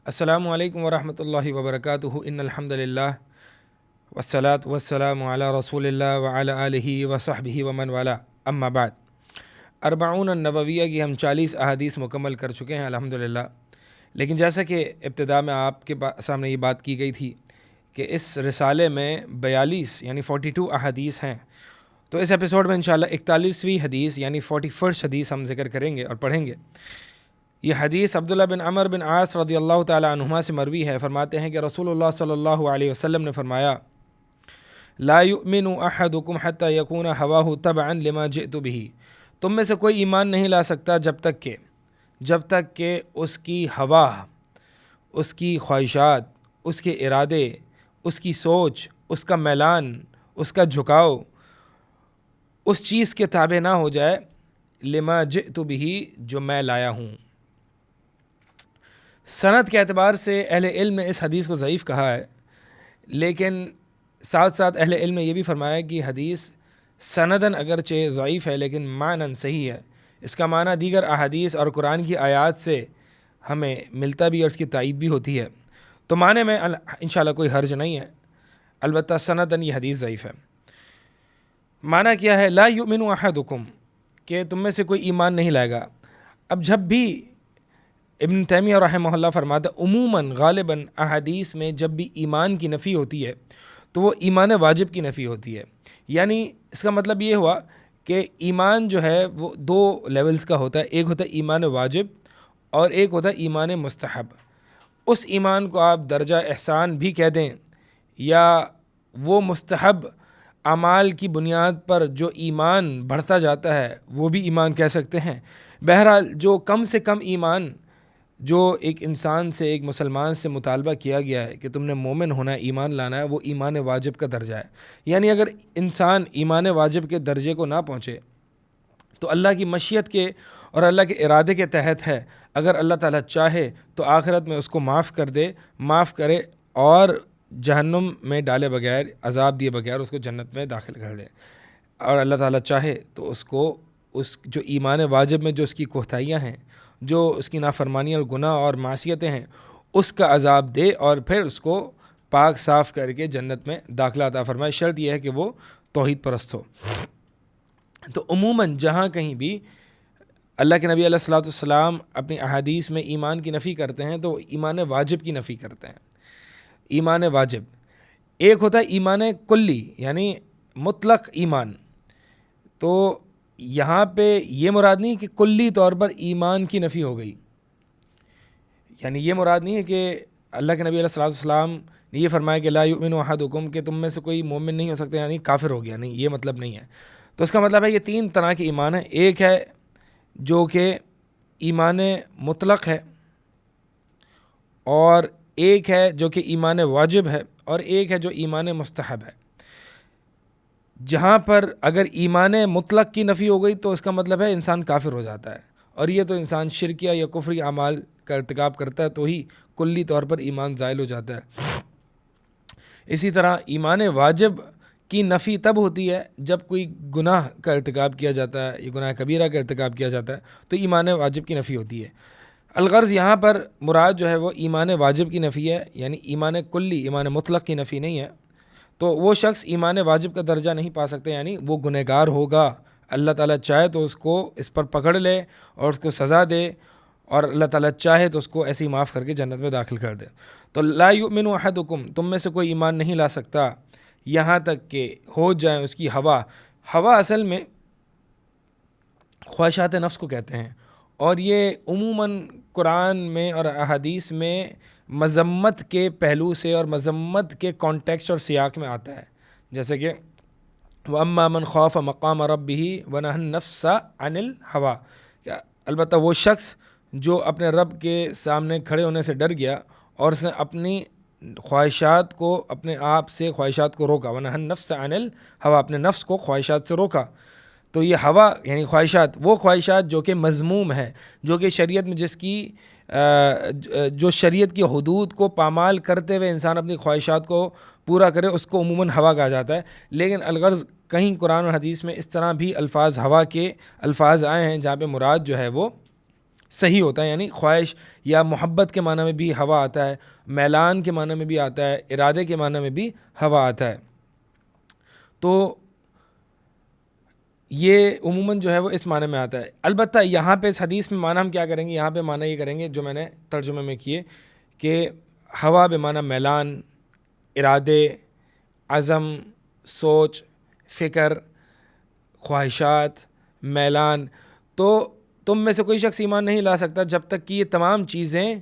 السلام علیکم ورحمۃ اللہ وبرکاتہ ان الحمد للہ والصلاة والسلام علی رسول اللہ وعلی آلہ وصحبہ ومن والا اما بعد۔ اربعون النوویہ کی ہم 40 احادیث مکمل کر چکے ہیں الحمدللہ، لیکن جیسا کہ ابتدا میں آپ کے سامنے یہ بات کی گئی تھی کہ اس رسالے میں 42 یعنی 42 احادیث ہیں، تو اس ایپیسوڈ میں انشاءاللہ 41ویں حدیث یعنی 41 حدیث ہم ذکر کریں گے اور پڑھیں گے۔ یہ حدیث عبداللہ بن عمر بن عاص رضی اللہ تعالی عنہما سے مروی ہے۔ فرماتے ہیں کہ رسول اللہ صلی اللہ علیہ وسلم نے فرمایا، لا یؤمن احدکم حتی یکون ہواہ تبعا لما جئت بہ، تم میں سے کوئی ایمان نہیں لا سکتا جب تک کہ اس کی ہوا، اس کی خواہشات، اس کے ارادے، اس کی سوچ، اس کا میلان، اس کا جھکاؤ اس چیز کے تابع نہ ہو جائے لما جئت بہ، جو میں لایا ہوں۔ سند کے اعتبار سے اہل علم نے اس حدیث کو ضعیف کہا ہے، لیکن ساتھ ساتھ اہل علم نے یہ بھی فرمایا کہ حدیث سندن اگرچہ ضعیف ہے لیکن معنن صحیح ہے۔ اس کا معنی دیگر احادیث اور قرآن کی آیات سے ہمیں ملتا بھی اور اس کی تائید بھی ہوتی ہے، تو معنی میں انشاءاللہ کوئی حرج نہیں ہے، البتہ سندن یہ حدیث ضعیف ہے۔ معنی کیا ہے؟ لا یؤمن احدکم، کہ تم میں سے کوئی ایمان نہیں لائے گا۔ اب جب بھی ابن تیمیہ رحمہ اللہ فرماتا عموماً غالباً احادیث میں جب بھی ایمان کی نفی ہوتی ہے تو وہ ایمان واجب کی نفی ہوتی ہے، یعنی اس کا مطلب یہ ہوا کہ ایمان جو ہے وہ دو لیولز کا ہوتا ہے، ایک ہوتا ہے ایمان واجب اور ایک ہوتا ہے ایمان مستحب۔ اس ایمان کو آپ درجہ احسان بھی کہہ دیں یا وہ مستحب اعمال کی بنیاد پر جو ایمان بڑھتا جاتا ہے وہ بھی ایمان کہہ سکتے ہیں۔ بہرحال جو کم سے کم ایمان جو ایک انسان سے، ایک مسلمان سے مطالبہ کیا گیا ہے کہ تم نے مومن ہونا ہے، ایمان لانا ہے، وہ ایمان واجب کا درجہ ہے۔ یعنی اگر انسان ایمان واجب کے درجے کو نہ پہنچے تو اللہ کی مشیت کے اور اللہ کے ارادے کے تحت ہے، اگر اللہ تعالیٰ چاہے تو آخرت میں اس کو معاف کرے اور جہنم میں ڈالے بغیر، عذاب دیے بغیر اس کو جنت میں داخل کر دے، اور اللہ تعالیٰ چاہے تو اس کو اس جو ایمان واجب میں جو اس کی کوتاہیاں ہیں، جو اس کی نافرمانیاں اور گناہ اور معصیتیں ہیں، اس کا عذاب دے اور پھر اس کو پاک صاف کر کے جنت میں داخلہ عطا فرمائے۔ شرط یہ ہے کہ وہ توحید پرست ہو۔ تو عموماً جہاں کہیں بھی اللہ کے نبی علیہ الصلوۃ والسلام اپنی احادیث میں ایمان کی نفی کرتے ہیں تو ایمان واجب کی نفی کرتے ہیں۔ ایمان واجب ایک ہوتا ہے ایمان کلی یعنی مطلق ایمان، تو یہاں پہ یہ مراد نہیں کہ کلی طور پر ایمان کی نفی ہو گئی، یعنی یہ مراد نہیں ہے کہ اللہ کے نبی علیہ الصلوۃ والسلام نے یہ فرمایا کہ لا یؤمن احدکم، کہ تم میں سے کوئی مومن نہیں ہو سکتا یعنی کافر ہو گیا، نہیں، یہ مطلب نہیں ہے۔ تو اس کا مطلب ہے یہ تین طرح کے ایمان ہیں، ایک ہے جو کہ ایمان مطلق ہے، اور ایک ہے جو کہ ایمان واجب ہے، اور ایک ہے جو ایمان مستحب ہے۔ جہاں پر اگر ایمان مطلق کی نفی ہو گئی تو اس کا مطلب ہے انسان کافر ہو جاتا ہے، اور یہ تو انسان شرکیہ یا کفری اعمال کا ارتکاب کرتا ہے تو ہی کلی طور پر ایمان زائل ہو جاتا ہے۔ اسی طرح ایمان واجب کی نفی تب ہوتی ہے جب کوئی گناہ کا ارتکاب کیا جاتا ہے، یہ گناہ کبیرہ کا ارتکاب کیا جاتا ہے تو ایمان واجب کی نفی ہوتی ہے۔ الغرض یہاں پر مراد جو ہے وہ ایمان واجب کی نفی ہے، یعنی ایمان کلی، ایمان مطلق کی نفی نہیں ہے۔ تو وہ شخص ایمان واجب کا درجہ نہیں پا سکتے، یعنی وہ گنہگار ہوگا، اللہ تعالیٰ چاہے تو اس کو اس پر پکڑ لے اور اس کو سزا دے، اور اللہ تعالیٰ چاہے تو اس کو ایسے ہی معاف کر کے جنت میں داخل کر دے۔ تو لا یؤمن احدکم، تم میں سے کوئی ایمان نہیں لا سکتا یہاں تک کہ ہو جائیں اس کی ہوا اصل میں خواہشات نفس کو کہتے ہیں، اور یہ عموماً قرآن میں اور احادیث میں مذمت کے پہلو سے اور مذمت کے کانٹیکسٹ اور سیاق میں آتا ہے، جیسے کہ وَأَمَّا مَنْ خَافَ مَقَامَ رَبِّهِ وَنَهَى النَّفْسَ عَنِ الْهَوَىٰ، البتہ وہ شخص جو اپنے رب کے سامنے کھڑے ہونے سے ڈر گیا اور اس نے اپنی خواہشات کو، اپنے آپ سے خواہشات کو روکا، وَنَهَى النَّفْسَ عَنِ الْهَوَىٰ، اپنے نفس کو خواہشات سے روکا۔ تو یہ ہوا یعنی خواہشات، وہ خواہشات جو کہ مذموم ہے، جو کہ شریعت میں جس کی جو شریعت کی حدود کو پامال کرتے ہوئے انسان اپنی خواہشات کو پورا کرے، اس کو عموماً ہوا کہا جاتا ہے۔ لیکن الغرض کہیں قرآن اور حدیث میں اس طرح بھی ہوا کے الفاظ آئے ہیں جہاں پہ مراد جو ہے وہ صحیح ہوتا ہے، یعنی خواہش یا محبت کے معنی میں بھی ہوا آتا ہے، میلان کے معنی میں بھی آتا ہے، ارادے کے معنی میں بھی ہوا آتا ہے. تو یہ عموماً جو ہے وہ اس معنی میں آتا ہے. البتہ یہاں پہ اس حدیث میں معنی ہم کیا کریں گے، یہاں پہ معنی یہ کریں گے جو میں نے ترجمے میں کیے کہ ہوا بمعنی میلان، ارادے، عزم، سوچ، فکر، خواہشات، میلان. تو تم میں سے کوئی شخص ایمان نہیں لا سکتا جب تک کہ یہ تمام چیزیں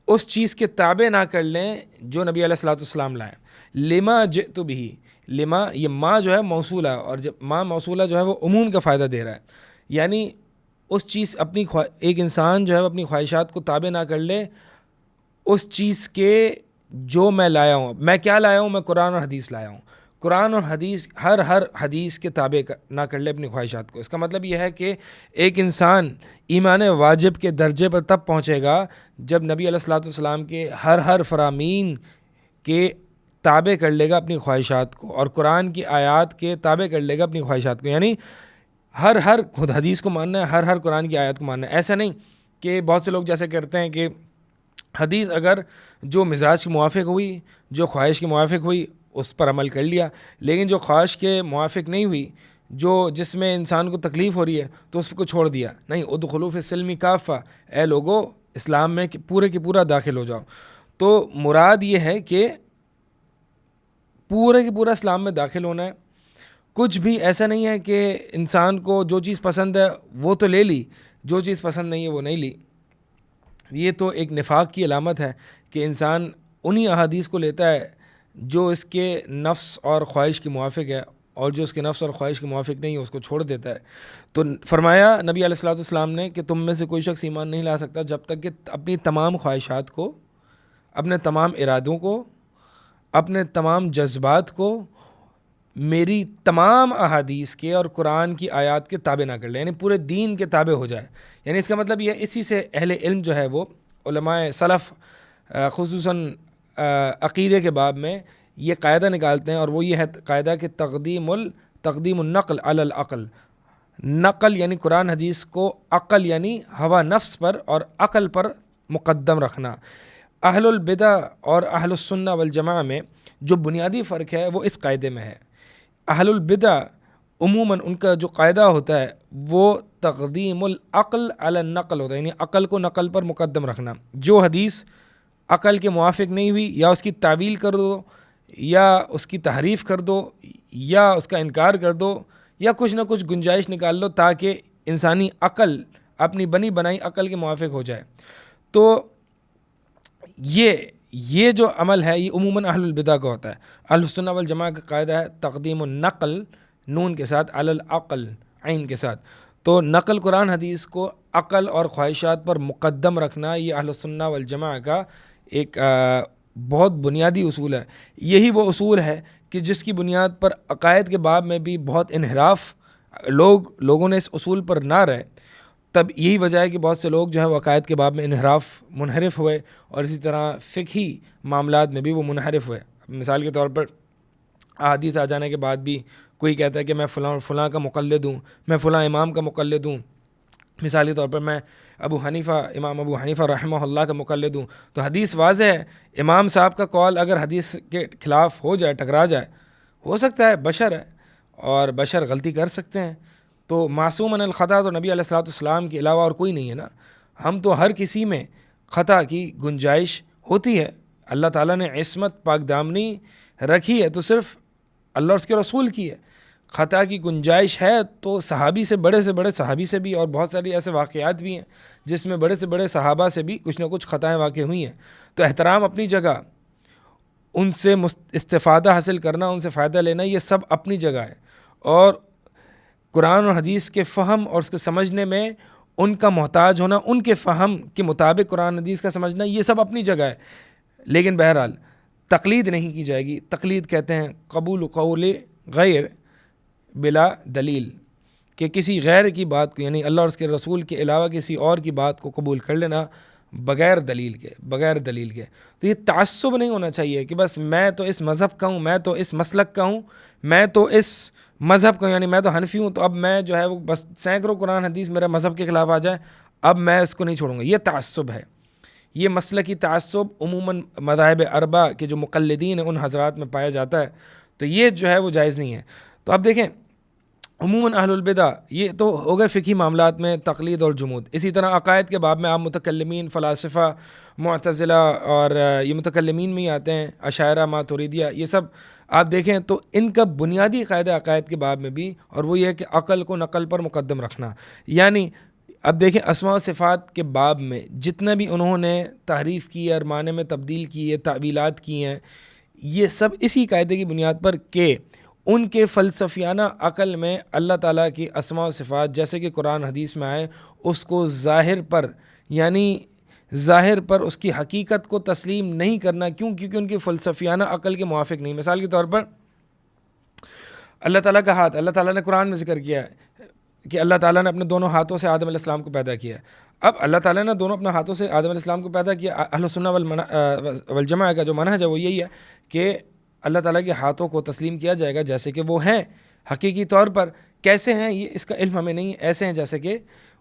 اس چیز کے تابع نہ کر لیں جو نبی علیہ الصلوۃ والسلام لائیں. لما جئت بھی، لما یہ ما جو ہے موصولہ، اور جب ما موصولہ جو ہے وہ عموم کا فائدہ دے رہا ہے. یعنی اس چیز ایک انسان جو ہے وہ اپنی خواہشات کو تابع نہ کر لے اس چیز کے جو میں لایا ہوں. میں کیا لایا ہوں؟ میں قرآن اور حدیث لایا ہوں. قرآن اور حدیث ہر حدیث کے تابع نہ کر لے اپنی خواہشات کو. اس کا مطلب یہ ہے کہ ایک انسان ایمان واجب کے درجے پر تب پہنچے گا جب نبی علیہ الصلوۃ والسلام کے ہر فرامین کے تابع کر لے گا اپنی خواہشات کو، اور قرآن کی آیات کے تابع کر لے گا اپنی خواہشات کو. یعنی ہر خود حدیث کو ماننا ہے، ہر قرآن کی آیات کو ماننا ہے. ایسا نہیں کہ بہت سے لوگ جیسے کرتے ہیں کہ حدیث اگر جو مزاج کے موافق ہوئی، جو خواہش کے موافق ہوئی اس پر عمل کر لیا، لیکن جو خواہش کے موافق نہیں ہوئی، جس میں انسان کو تکلیف ہو رہی ہے تو اس کو چھوڑ دیا. نہیں، ادخلوا فی السلم کافہ، اے لوگو اسلام میں پورے کے پورا داخل ہو جاؤ. تو مراد یہ ہے کہ پورے کے پورا اسلام میں داخل ہونا ہے. کچھ بھی ایسا نہیں ہے کہ انسان کو جو چیز پسند ہے وہ تو لے لی، جو چیز پسند نہیں ہے وہ نہیں لی. یہ تو ایک نفاق کی علامت ہے کہ انسان انہی احادیث کو لیتا ہے جو اس کے نفس اور خواہش کے موافق ہے، اور جو اس کے نفس اور خواہش کے موافق نہیں ہے اس کو چھوڑ دیتا ہے. تو فرمایا نبی علیہ الصلوۃ والسلام نے کہ تم میں سے کوئی شخص ایمان نہیں لا سکتا جب تک کہ اپنی تمام خواہشات کو، اپنے تمام ارادوں کو، اپنے تمام جذبات کو میری تمام احادیث کے اور قرآن کی آیات کے تابع نہ کر لے، یعنی پورے دین کے تابع ہو جائے. یعنی اس کا مطلب یہ، اسی سے اہل علم جو ہے وہ علماء سلف خصوصاً عقیدے کے باب میں یہ قاعدہ نکالتے ہیں، اور وہ یہ ہے قاعدہ کہ تقدیم النقل علی العقل. نقل یعنی قرآن حدیث کو عقل یعنی ہوا نفس پر اور عقل پر مقدم رکھنا. اہل البدع اور اہل السنہ والجماعہ میں جو بنیادی فرق ہے وہ اس قاعدے میں ہے. اہل البدع عموماً ان کا جو قاعدہ ہوتا ہے وہ تقدیم العقل علی النقل ہوتا ہے، یعنی عقل کو نقل پر مقدم رکھنا. جو حدیث عقل کے موافق نہیں ہوئی، یا اس کی تعویل کر دو، یا اس کی تحریف کر دو، یا اس کا انکار کر دو، یا کچھ نہ کچھ گنجائش نکال لو تاکہ انسانی عقل اپنی بنی بنائی عقل کے موافق ہو جائے. تو یہ جو عمل ہے یہ عموماً اہل البدع کا ہوتا ہے. اہل السنہ والجماعہ کا قاعدہ ہے تقدیم النقل نون کے ساتھ علی العقل عین کے ساتھ. تو نقل قرآن حدیث کو عقل اور خواہشات پر مقدم رکھنا یہ اہل السنہ والجماعہ کا ایک بہت بنیادی اصول ہے. یہی وہ اصول ہے کہ جس کی بنیاد پر عقائد کے باب میں بھی بہت انحراف لوگوں نے اس اصول پر نہ رہے. تب یہی وجہ ہے کہ بہت سے لوگ جو ہیں وہ عقائد کے باب میں منحرف ہوئے، اور اسی طرح فقہی معاملات میں بھی وہ منحرف ہوئے. مثال کے طور پر احادیث آ جانے کے بعد بھی کوئی کہتا ہے کہ میں فلاں کا مقلد ہوں، میں فلاں امام کا مقلد ہوں. مثال کے طور پر میں امام ابو حنیفہ رحمہ اللہ کا مقلد ہوں. تو حدیث واضح ہے، امام صاحب کا قول اگر حدیث کے خلاف ہو جائے، ٹکرا جائے، ہو سکتا ہے، بشر ہے اور بشر غلطی کر سکتے ہیں. تو معصوم عن الخطا تو نبی علیہ الصلوۃ والسلام کے علاوہ اور کوئی نہیں ہے نا. ہم تو ہر کسی میں خطا کی گنجائش ہوتی ہے. اللہ تعالیٰ نے عصمت پاک دامنی رکھی ہے تو صرف اللہ اور اس کے رسول کی ہے. خطا کی گنجائش ہے تو صحابی سے بڑے صحابی سے بھی، اور بہت ساری ایسے واقعات بھی ہیں جس میں بڑے سے بڑے صحابہ سے بھی کچھ نہ کچھ خطائیں واقع ہوئی ہیں. تو احترام اپنی جگہ، ان سے استفادہ حاصل کرنا، ان سے فائدہ لینا، یہ سب اپنی جگہ ہے. اور قرآن اور حدیث کے فہم اور اس کے سمجھنے میں ان کا محتاج ہونا، ان کے فہم کے مطابق قرآن حدیث کا سمجھنا، یہ سب اپنی جگہ ہے. لیکن بہرحال تقلید نہیں کی جائے گی. تقلید کہتے ہیں قبول قول غیر بلا دلیل، کہ کسی غیر کی بات کو، یعنی اللہ اور اس کے رسول کے علاوہ کسی اور کی بات کو قبول کر لینا بغیر دلیل کے. تو یہ تعصب نہیں ہونا چاہیے کہ بس میں تو اس مذہب کا ہوں، میں تو اس مسلک کا ہوں، میں تو اس مذہب کا ہوں، یعنی میں تو حنفی ہوں، تو اب میں جو ہے وہ بس سینکڑوں قرآن حدیث میرے مذہب کے خلاف آ جائے، اب میں اس کو نہیں چھوڑوں گا. یہ تعصب ہے. یہ مسلکی تعصب عموماً مذاہب اربع کے جو مقلدین ہیں ان حضرات میں پایا جاتا ہے. تو یہ جو ہے وہ جائز نہیں ہے. تو اب دیکھیں عموماً اہل البدع یہ تو ہو گئے فقہی معاملات میں تقلید اور جمود. اسی طرح عقائد کے باب میں آپ متکلمین فلاسفہ معتزلہ اور یہ متکلمین میں ہی آتے ہیں اشاعرہ ماتریدیہ, یہ سب آپ دیکھیں تو ان کا بنیادی قاعدہ عقائد کے باب میں بھی, اور وہ یہ ہے کہ عقل کو نقل پر مقدم رکھنا. یعنی اب دیکھیں اسماء و صفات کے باب میں جتنا بھی انہوں نے تحریف کی ہے اور معنی میں تبدیل کی ہے, تعویلات کی ہیں, یہ سب اسی قاعدے کی بنیاد پر کہ ان کے فلسفیانہ عقل میں اللہ تعالیٰ کی اسماء و صفات جیسے کہ قرآن حدیث میں آئے اس کو ظاہر پر, یعنی ظاہر پر اس کی حقیقت کو تسلیم نہیں کرنا. کیوں؟ کیونکہ ان کی فلسفیانہ عقل کے موافق نہیں. مثال کے طور پر اللہ تعالیٰ کا ہاتھ, اللہ تعالیٰ نے قرآن میں ذکر کیا ہے کہ اللہ تعالیٰ نے اپنے دونوں ہاتھوں سے آدم علیہ السلام کو پیدا کیا. اب اللہ تعالیٰ نے دونوں اپنے ہاتھوں سے آدم علیہ السلام کو پیدا کیا. اہل سنہ والجماع کا جو منہج ہے وہ یہی ہے کہ اللہ تعالیٰ کے ہاتھوں کو تسلیم کیا جائے گا جیسے کہ وہ ہیں حقیقی طور پر. کیسے ہیں یہ اس کا علم ہمیں نہیں, ایسے ہیں جیسے کہ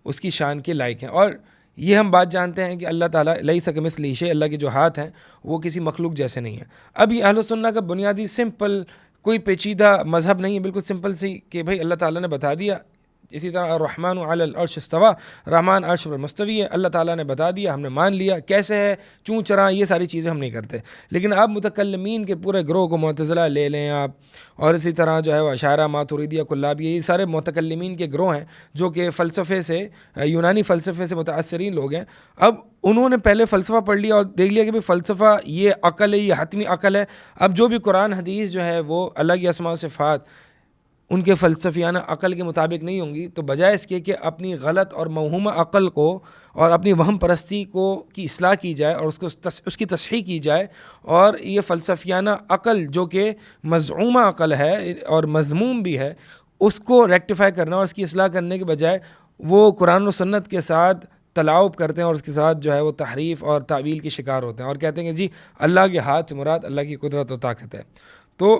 اس کی شان کے لائق ہیں. اور یہ ہم بات جانتے ہیں کہ اللہ تعالیٰ لیس کمثلہ شیء, اللہ کے جو ہاتھ ہیں وہ کسی مخلوق جیسے نہیں ہیں. اب یہ اہل سنہ کا بنیادی سمپل کوئی پیچیدہ مذہب نہیں ہے, بالکل سمپل سی کہ بھئی اللہ تعالیٰ نے بتا دیا. اسی طرح الرحمن علی العرش استویٰ, رحمان عرش پر مستوی ہے, اللہ تعالیٰ نے بتا دیا, ہم نے مان لیا. کیسے ہے, چوں چراں, یہ ساری چیزیں ہم نہیں کرتے. لیکن آپ متکلمین کے پورے گروہ کو معتزلہ لے لیں آپ, اور اسی طرح جو ہے وہ اشاعرہ ماتریدیہ کلابیہ, یہ سارے متکلمین کے گروہ ہیں جو کہ فلسفے سے, یونانی فلسفے سے متاثرین لوگ ہیں. اب انہوں نے پہلے فلسفہ پڑھ لیا اور دیکھ لیا کہ بھئی فلسفہ یہ عقل ہے, یہ حتمی عقل ہے. اب جو بھی قرآن حدیث جو ہے وہ اللہ کی اسماء و صفات ان کے فلسفیانہ عقل کے مطابق نہیں ہوں گی, تو بجائے اس کے کہ اپنی غلط اور موہومہ عقل کو اور اپنی وہم پرستی کو کی اصلاح کی جائے اور اس کی تصحیح کی جائے, اور یہ فلسفیانہ عقل جو کہ مزعومہ عقل ہے اور مذموم بھی ہے اس کو ریکٹیفائی کرنا اور اس کی اصلاح کرنے کے بجائے وہ قرآن و سنت کے ساتھ تلاعب کرتے ہیں اور اس کے ساتھ جو ہے وہ تحریف اور تعویل کے شکار ہوتے ہیں اور کہتے ہیں کہ جی اللہ کے ہاتھ سے مراد اللہ کی قدرت و طاقت ہے. تو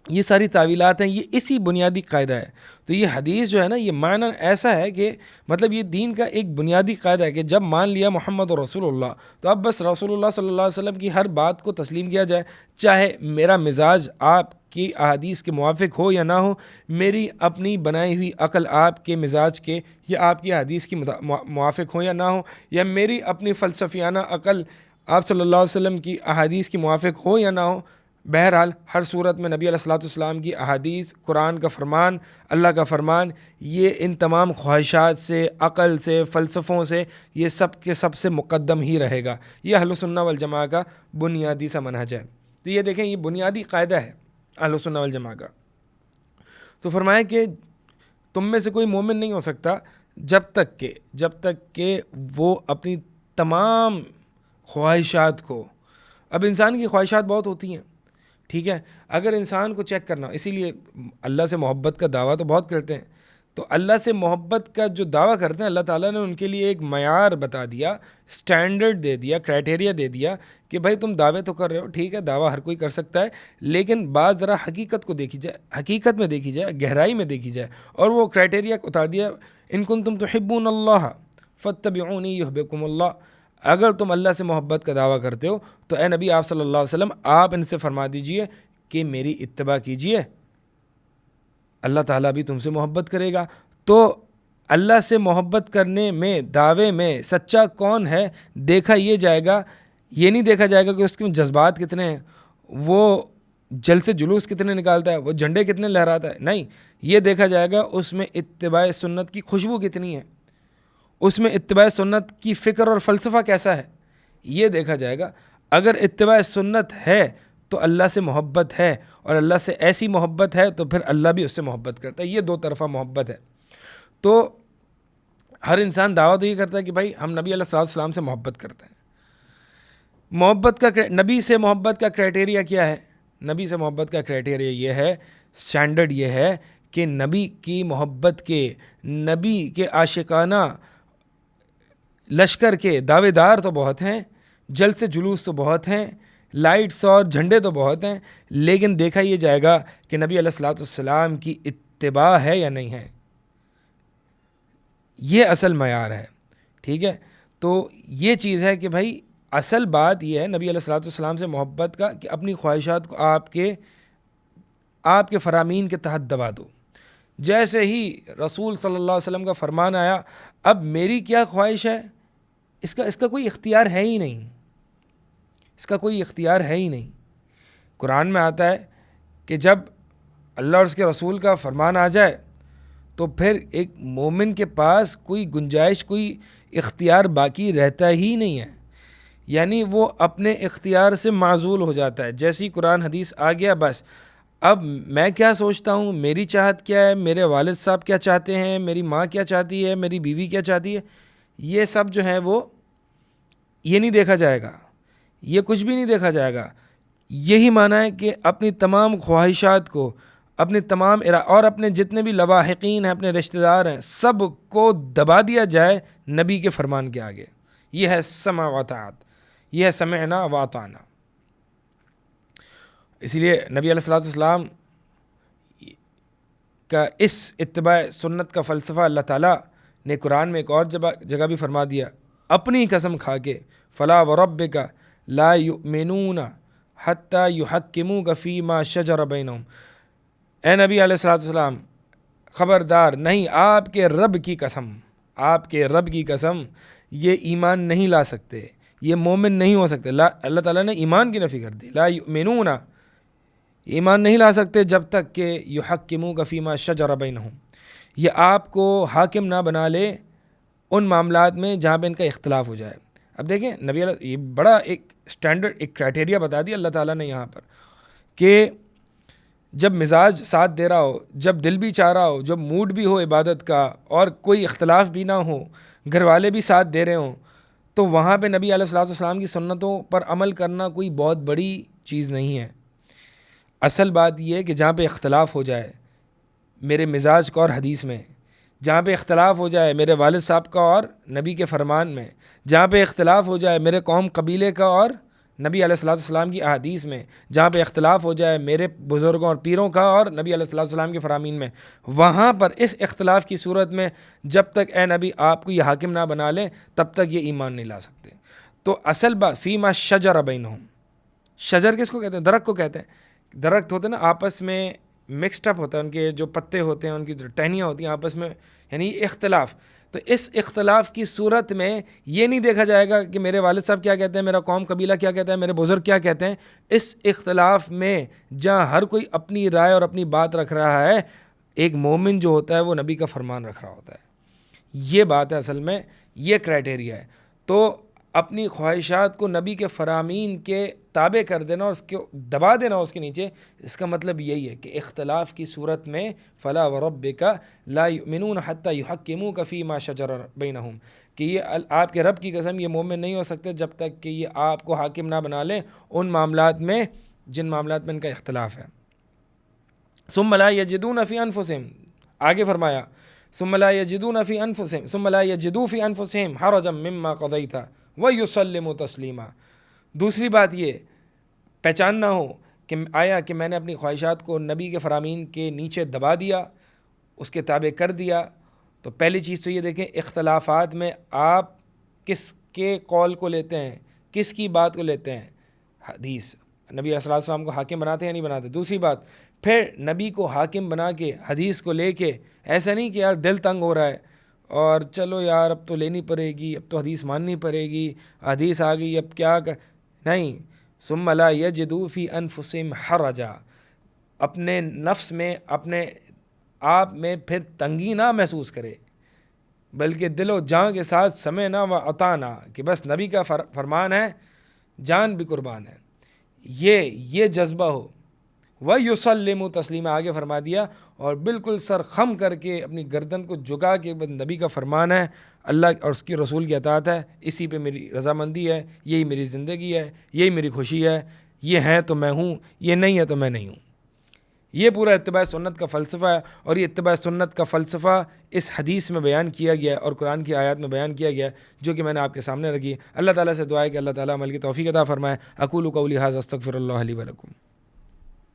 یہ ساری تعویلات ہیں, یہ اسی بنیادی قاعدہ ہے. تو یہ حدیث جو ہے نا یہ معنی ایسا ہے کہ مطلب یہ دین کا ایک بنیادی قاعدہ ہے کہ جب مان لیا محمد رسول اللہ تو اب بس رسول اللہ صلی اللہ علیہ وسلم کی ہر بات کو تسلیم کیا جائے, چاہے میرا مزاج آپ کی احادیث کے موافق ہو یا نہ ہو, میری اپنی بنائی ہوئی عقل آپ کے مزاج کے یا آپ کی احادیث کی موافق ہو یا نہ ہو, یا میری اپنی فلسفیانہ عقل آپ صلی اللہ علیہ وسلم کی احادیث کی موافق ہو یا نہ ہو. بہرحال ہر صورت میں نبی علیہ الصلوۃ والسلام کی احادیث, قرآن کا فرمان, اللہ کا فرمان, یہ ان تمام خواہشات سے, عقل سے, فلسفوں سے, یہ سب کے سب سے مقدم ہی رہے گا. یہ اہل سنہ والجماع کا بنیادی سا منہج ہے. تو یہ دیکھیں یہ بنیادی قاعدہ ہے اہل سنہ والجماع کا. تو فرمائیں کہ تم میں سے کوئی مومن نہیں ہو سکتا جب تک کہ وہ اپنی تمام خواہشات کو, اب انسان کی خواہشات بہت ہوتی ہیں, ٹھیک ہے, اگر انسان کو چیک کرنا, اسی لیے اللہ سے محبت کا دعویٰ تو بہت کرتے ہیں, تو اللہ سے محبت کا جو دعویٰ کرتے ہیں اللہ تعالیٰ نے ان کے لیے ایک معیار بتا دیا, سٹینڈرڈ دے دیا, کرائٹیریا دے دیا کہ بھائی تم دعوے تو کر رہے ہو, ٹھیک ہے, دعویٰ ہر کوئی کر سکتا ہے, لیکن بات ذرا حقیقت کو دیکھی جائے, حقیقت میں دیکھی جائے, گہرائی میں دیکھی جائے, اور وہ کرائٹیریا اتار دیا, ان کنتم تحبون اللہ فاتبعونی یحببکم اللہ. اگر تم اللہ سے محبت کا دعویٰ کرتے ہو تو اے نبی آپ صلی اللہ علیہ وسلم آپ ان سے فرما دیجئے کہ میری اتباع کیجئے, اللہ تعالیٰ بھی تم سے محبت کرے گا. تو اللہ سے محبت کرنے میں, دعوے میں سچا کون ہے دیکھا یہ جائے گا. یہ نہیں دیکھا جائے گا کہ اس کے جذبات کتنے ہیں, وہ جل سے جلوس کتنے نکالتا ہے, وہ جھنڈے کتنے لہراتا ہے, نہیں, یہ دیکھا جائے گا اس میں اتباع سنت کی خوشبو کتنی ہے, اس میں اتباع سنت کی فکر اور فلسفہ کیسا ہے, یہ دیکھا جائے گا. اگر اتباع سنت ہے تو اللہ سے محبت ہے, اور اللہ سے ایسی محبت ہے تو پھر اللہ بھی اس سے محبت کرتا ہے. یہ دو طرفہ محبت ہے. تو ہر انسان دعویٰ تو یہ کرتا ہے کہ بھائی ہم نبی علیہ السلام سے محبت کرتے ہیں. محبت کا نبی سے محبت کا کرائٹیریا کیا ہے؟ نبی سے محبت کا کرائٹیریا یہ ہے, سٹینڈرڈ یہ ہے کہ نبی کی محبت کے, نبی کے عاشقانہ لشکر کے دعوے دار تو بہت ہیں, جل سے جلوس تو بہت ہیں, لائٹس اور جھنڈے تو بہت ہیں, لیکن دیکھا یہ جائے گا کہ نبی علیہ الصلوۃ والسلام کی اتباع ہے یا نہیں ہے. یہ اصل معیار ہے. ٹھیک ہے، تو یہ چیز ہے کہ بھائی اصل بات یہ ہے نبی علیہ الصلوۃ والسلام سے محبت کا کہ اپنی خواہشات کو آپ کے فرامین کے تحت دبا دو. جیسے ہی رسول صلی اللہ علیہ وسلم کا فرمان آیا، اب میری کیا خواہش ہے، اس کا کوئی اختیار ہے ہی نہیں، اس کا کوئی اختیار ہے ہی نہیں. قرآن میں آتا ہے کہ جب اللہ اور اس کے رسول کا فرمان آ جائے تو پھر ایک مومن کے پاس کوئی گنجائش، کوئی اختیار باقی رہتا ہی نہیں ہے، یعنی وہ اپنے اختیار سے معزول ہو جاتا ہے. جیسی قرآن حدیث آ گیا بس اب میں کیا سوچتا ہوں، میری چاہت کیا ہے، میرے والد صاحب کیا چاہتے ہیں، میری ماں کیا چاہتی ہے، میری بیوی کیا چاہتی ہے، یہ سب جو ہے وہ یہ نہیں دیکھا جائے گا، یہ کچھ بھی نہیں دیکھا جائے گا. یہی معنی ہے کہ اپنی تمام خواہشات کو، اپنے تمام اور اپنے جتنے بھی لواحقین ہیں، اپنے رشتہ دار ہیں، سب کو دبا دیا جائے نبی کے فرمان کے آگے. یہ ہے سمع و اطاعت، یہ ہے سمعنا و اطعنا. اسی لیے نبی علیہ الصلوۃ والسلام کا اس اتباع سنت کا فلسفہ اللہ تعالیٰ نے قرآن میں ایک اور جگہ بھی فرما دیا، اپنی قسم کھا کے، فلا وربک لا یؤمنون حتی یحکموک فیما شجر بینہم. اے نبی علیہ الصلوۃ والسلام خبردار، نہیں، آپ کے رب کی قسم، آپ کے رب کی قسم، یہ ایمان نہیں لا سکتے، یہ مومن نہیں ہو سکتے. اللہ تعالیٰ نے ایمان کی نفی کر دی. لا یؤمنون، ایمان نہیں لا سکتے جب تک کہ یحکموک فیما شجر بینہم، یہ آپ کو حاکم نہ بنا لے ان معاملات میں جہاں پہ ان کا اختلاف ہو جائے. اب دیکھیں نبی علیہ، یہ بڑا ایک سٹینڈرڈ، ایک کرائٹیریا بتا دیا اللہ تعالیٰ نے یہاں پر کہ جب مزاج ساتھ دے رہا ہو، جب دل بھی چاہ رہا ہو، جب موڈ بھی ہو عبادت کا اور کوئی اختلاف بھی نہ ہو، گھر والے بھی ساتھ دے رہے ہوں، تو وہاں پہ نبی علیہ الصلوۃ والسلام کی سنتوں پر عمل کرنا کوئی بہت بڑی چیز نہیں ہے. اصل بات یہ ہے کہ جہاں پہ اختلاف ہو جائے میرے مزاج کا اور حدیث میں، جہاں پہ اختلاف ہو جائے میرے والد صاحب کا اور نبی کے فرمان میں، جہاں پہ اختلاف ہو جائے میرے قوم قبیلے کا اور نبی علیہ الصلوۃ والسلام کی احادیث میں، جہاں پہ اختلاف ہو جائے میرے بزرگوں اور پیروں کا اور نبی علیہ الصلوۃ والسلام کے فرامین میں، وہاں پر اس اختلاف کی صورت میں جب تک اے نبی آپ کو یہ حاکم نہ بنا لیں تب تک یہ ایمان نہیں لا سکتے. تو اصل بات فیما شجر بینہم، شجر کس کو کہتے ہیں؟ درخت کو کہتے ہیں. درخت ہوتے ہیں نا آپس میں مکسڈ اپ ہوتا ہے، ان کے جو پتے ہوتے ہیں، ان کی جو ٹہنیاں ہوتی ہیں آپس میں، یعنی اختلاف. تو اس اختلاف کی صورت میں یہ نہیں دیکھا جائے گا کہ میرے والد صاحب کیا کہتے ہیں، میرا قوم قبیلہ کیا کہتا ہے، میرے بزرگ کیا کہتے ہیں. اس اختلاف میں جہاں ہر کوئی اپنی رائے اور اپنی بات رکھ رہا ہے، ایک مومن جو ہوتا ہے وہ نبی کا فرمان رکھ رہا ہوتا ہے. یہ بات ہے اصل میں، یہ کرائٹیریا ہے. تو اپنی خواہشات کو نبی کے فرامین کے تابع کر دینا اور اس کو دبا دینا اس کے نیچے، اس کا مطلب یہی ہے کہ اختلاف کی صورت میں فلا وربک لا یؤمنون حتی یحکموک فیما شجر بینہم، کہ یہ آپ کے رب کی قسم، یہ مومن نہیں ہو سکتے جب تک کہ یہ آپ کو حاکم نہ بنا لیں ان معاملات میں جن معاملات میں ان کا اختلاف ہے. ثم لا یجدون فی انفسہم، آگے فرمایا ثم لا یجدون فی انفسہم ثم لا یجدوا فی انفسہم حرجا مما قضیت وَيُسَلِّمُ تسلیما. دوسری بات یہ پہچاننا ہو کہ آیا کہ میں نے اپنی خواہشات کو نبی کے فرامین کے نیچے دبا دیا، اس کے تابع کر دیا. تو پہلی چیز تو یہ دیکھیں اختلافات میں آپ کس کے قول کو لیتے ہیں، کس کی بات کو لیتے ہیں. حدیث، نبی علیہ السلام کو حاکم بناتے ہیں یا نہیں بناتے. دوسری بات پھر نبی کو حاکم بنا کے حدیث کو لے کے ایسا نہیں کہ یار دل تنگ ہو رہا ہے اور چلو یار اب تو لینی پڑے گی، اب تو حدیث ماننی پڑے گی، حدیث آ گئی اب کیا نہیں. ثم لا یجدوا فی انفسہم حرجا، اپنے نفس میں، اپنے آپ میں پھر تنگی نہ محسوس کرے، بلکہ دل و جان کے ساتھ سمعنا و اطعنا، کہ بس نبی کا فرمان ہے، جان بھی قربان ہے، یہ جذبہ ہو. وَيُسَلِّمُ تسلیما، آگے فرما دیا، اور بالکل سر خم کر کے اپنی گردن کو جھکا کے نبی کا فرمان ہے، اللہ اور اس کی رسول کی اطاعت ہے، اسی پہ میری رضامندی ہے، یہی میری زندگی ہے، یہی میری خوشی ہے، یہ ہے تو میں ہوں، یہ نہیں ہے تو میں نہیں ہوں. یہ پورا اتباع سنت کا فلسفہ ہے، اور یہ اتباع سنت کا فلسفہ اس حدیث میں بیان کیا گیا ہے اور قرآن کی آیات میں بیان کیا گیا ہے، جو کہ میں نے آپ کے سامنے رکھی. اللہ تعالیٰ سے دعا ہے کہ اللہ تعالیٰ عمل کی توفیق عطا فرمائے. اقول قولی ھذا استغفر اللہ لی و لکم.